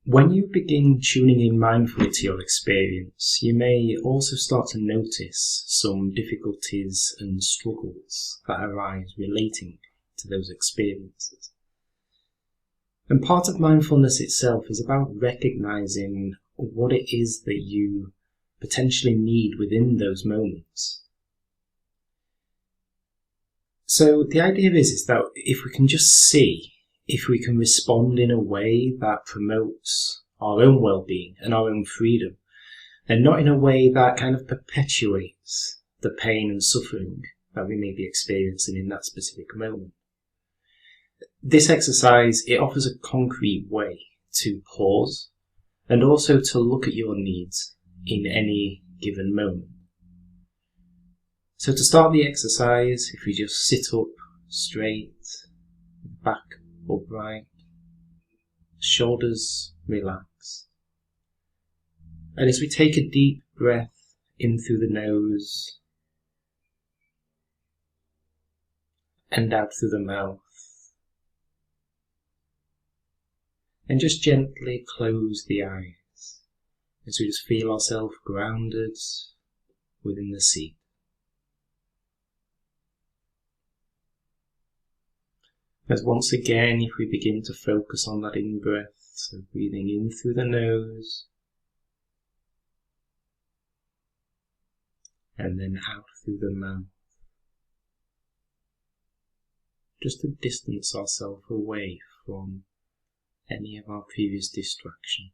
When you begin tuning in mindfully to your experience, you may also start to notice some difficulties and struggles that arise relating to those experiences. And part of mindfulness itself is about recognizing what it is that you potentially need within those moments. So the idea is that if we can just see, if we can respond in a way that promotes our own well-being and our own freedom, and not in a way that kind of perpetuates the pain and suffering that we may be experiencing in that specific moment. This exercise, it offers a concrete way to pause and also to look at your needs in any given moment. So to start the exercise, if we just sit up straight, back upright, shoulders relaxed. And as we take a deep breath in through the nose and out through the mouth, and just gently close the eyes as we just feel ourselves grounded within the seat. As once again, if we begin to focus on that in-breath, so breathing in through the nose, and then out through the mouth, just to distance ourselves away from any of our previous distractions.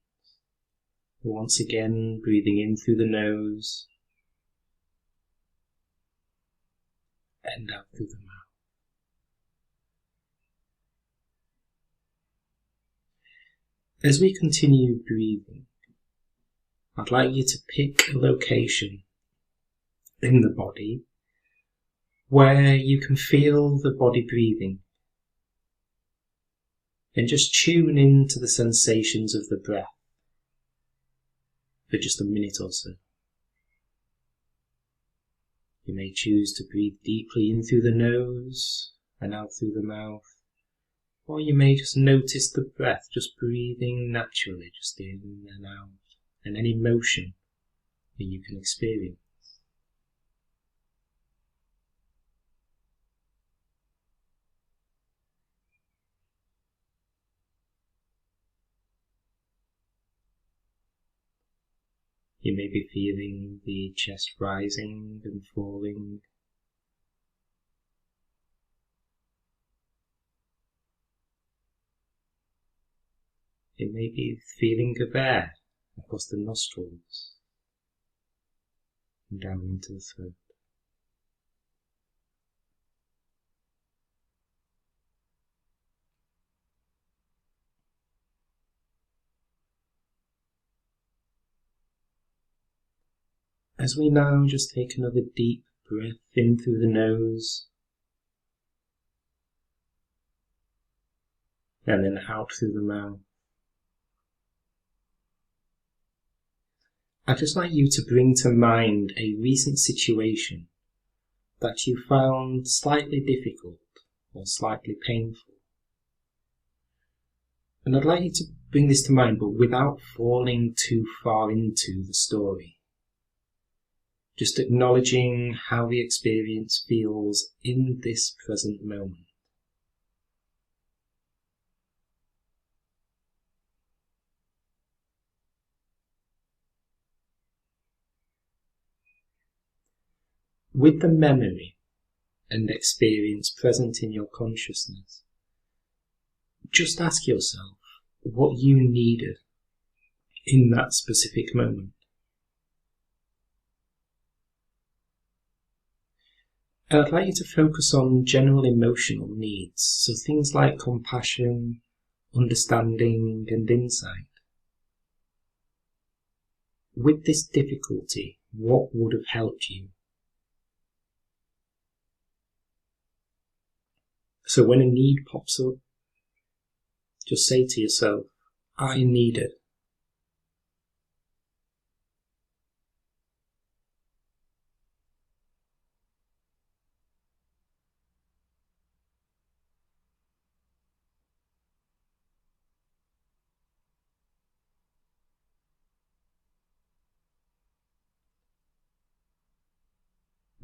Once again, breathing in through the nose, and out through the mouth. As we continue breathing, I'd like you to pick a location in the body where you can feel the body breathing, and just tune into the sensations of the breath for just a minute or so. You may choose to breathe deeply in through the nose and out through the mouth, or you may just notice the breath, just breathing naturally, just in and out, and any motion that you can experience. You may be feeling the chest rising and falling. It may be feeling of air across the nostrils and down into the throat. As we now just take another deep breath in through the nose and then out through the mouth, I'd just like you to bring to mind a recent situation that you found slightly difficult or slightly painful. And I'd like you to bring this to mind, but without falling too far into the story. Just acknowledging how the experience feels in this present moment. With the memory and experience present in your consciousness, just ask yourself what you needed in that specific moment. And I'd like you to focus on general emotional needs, so things like compassion, understanding, and insight. With this difficulty, what would have helped you? So when a need pops up, just say to yourself, I need it.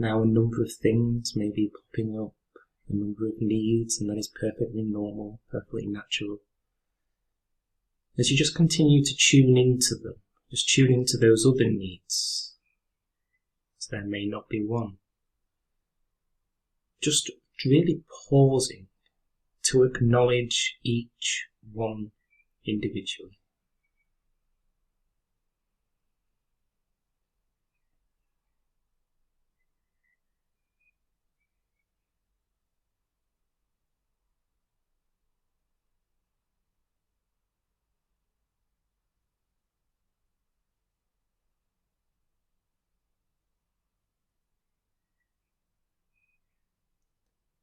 Now a number of things may be popping up, a number of needs, and that is perfectly normal, perfectly natural. As you just continue to tune into them, just tune into those other needs, as there may not be one. Just really pausing to acknowledge each one individually.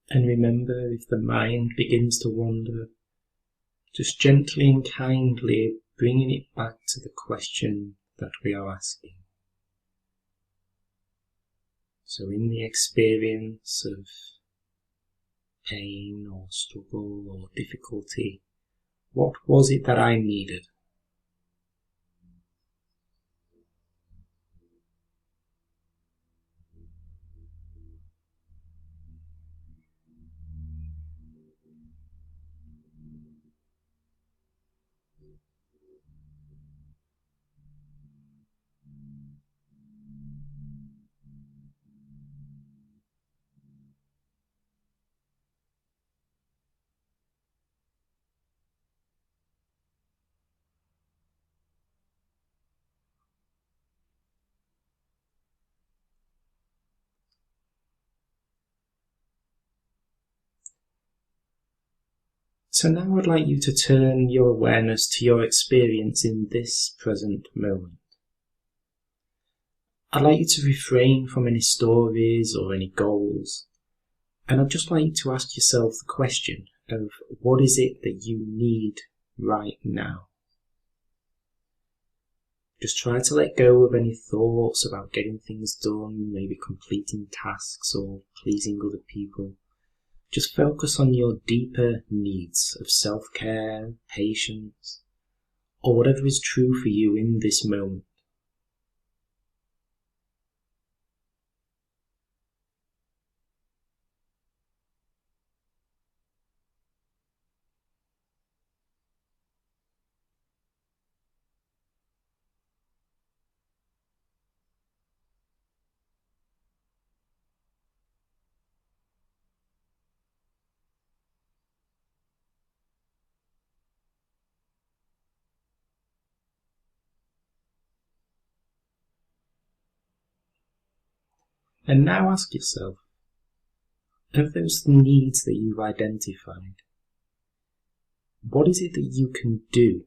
And remember, if the mind begins to wander, just gently and kindly bringing it back to the question that we are asking. So in the experience of pain or struggle or difficulty, what was it that I needed? So now I'd like you to turn your awareness to your experience in this present moment. I'd like you to refrain from any stories or any goals, and I'd just like you to ask yourself the question of what is it that you need right now? Just try to let go of any thoughts about getting things done, maybe completing tasks or pleasing other people. Just focus on your deeper needs of self-care, patience, or whatever is true for you in this moment. And now ask yourself, of those needs that you've identified, what is it that you can do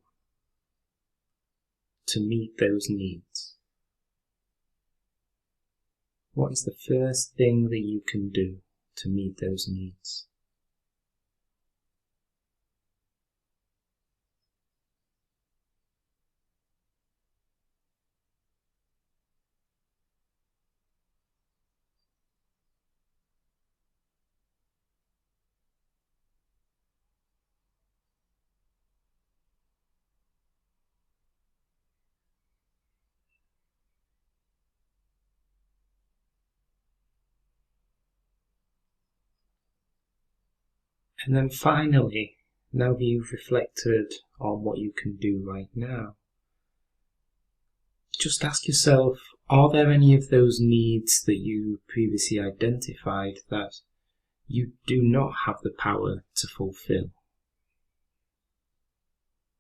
to meet those needs? What is the first thing that you can do to meet those needs? And then finally, now that you've reflected on what you can do right now, just ask yourself, are there any of those needs that you previously identified that you do not have the power to fulfill?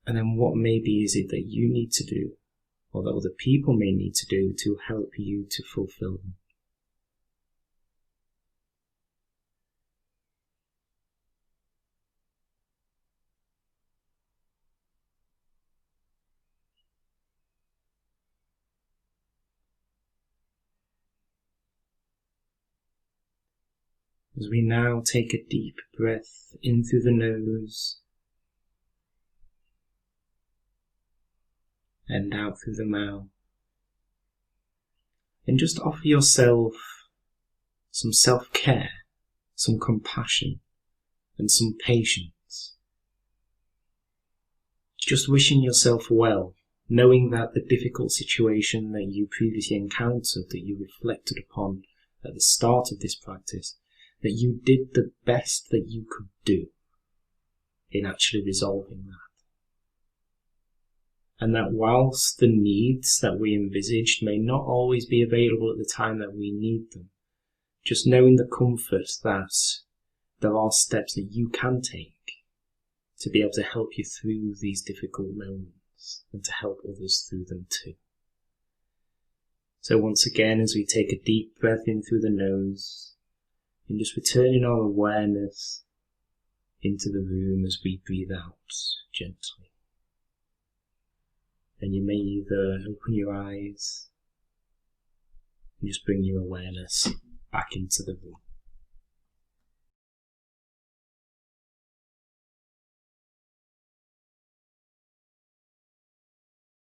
And then what maybe is it that you need to do, or that other people may need to do to help you to fulfill them? As we now take a deep breath in through the nose and out through the mouth, and just offer yourself some self-care, some compassion, and some patience. Just wishing yourself well, knowing that the difficult situation that you previously encountered, that you reflected upon, at the start of this practice that you did the best that you could do in actually resolving that. And that whilst the needs that we envisaged may not always be available at the time that we need them, just knowing the comfort that there are steps that you can take to be able to help you through these difficult moments and to help others through them too. So once again, as we take a deep breath in through the nose and just returning our awareness into the room as we breathe out gently. And you may either open your eyes and just bring your awareness back into the room.